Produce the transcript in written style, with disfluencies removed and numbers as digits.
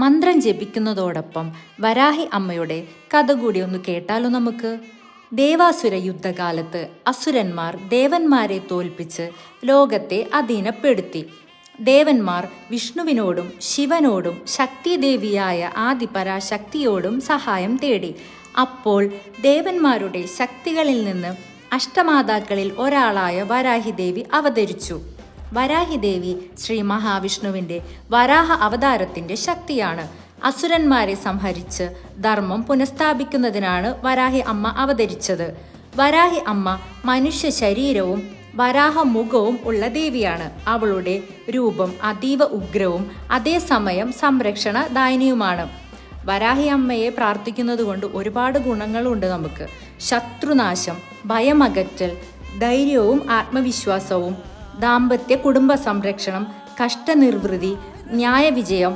മന്ത്രം ജപിക്കുന്നതോടൊപ്പം വരാഹി അമ്മയുടെ കഥ കൂടി ഒന്ന് കേട്ടാലോ നമുക്ക്. ദേവാസുര യുദ്ധകാലത്ത് അസുരന്മാർ ദേവന്മാരെ തോൽപ്പിച്ച് ലോകത്തെ അധീനപ്പെടുത്തി. ദേവന്മാർ വിഷ്ണുവിനോടും ശിവനോടും ശക്തിദേവിയായ ആദിപരാശക്തിയോടും സഹായം തേടി. അപ്പോൾ ദേവന്മാരുടെ ശക്തികളിൽ നിന്ന് അഷ്ടമാതാക്കളിൽ ഒരാളായ വരാഹിദേവി അവതരിച്ചു. വരാഹിദേവി ശ്രീ മഹാവിഷ്ണുവിൻ്റെ വരാഹ അവതാരത്തിൻ്റെ ശക്തിയാണ്. അസുരന്മാരെ സംഹരിച്ച് ധർമ്മം പുനഃസ്ഥാപിക്കുന്നതിനാണ് വരാഹി അമ്മ അവതരിച്ചത്. വരാഹി അമ്മ മനുഷ്യ ശരീരവും വരാഹ മുഖവും ഉള്ള ദേവിയാണ്. അവളുടെ രൂപം അതീവ ഉഗ്രവും അതേസമയം സംരക്ഷണദായിനിയുമാണ്. വരാഹി അമ്മയെ പ്രാർത്ഥിക്കുന്നത് കൊണ്ട് ഒരുപാട് ഗുണങ്ങളുണ്ട് നമുക്ക്. ശത്രുനാശം, ഭയമകറ്റൽ, ധൈര്യവും ആത്മവിശ്വാസവും, ദാമ്പത്യ കുടുംബ സംരക്ഷണം, കഷ്ടനിർവൃതി, ന്യായവിജയം,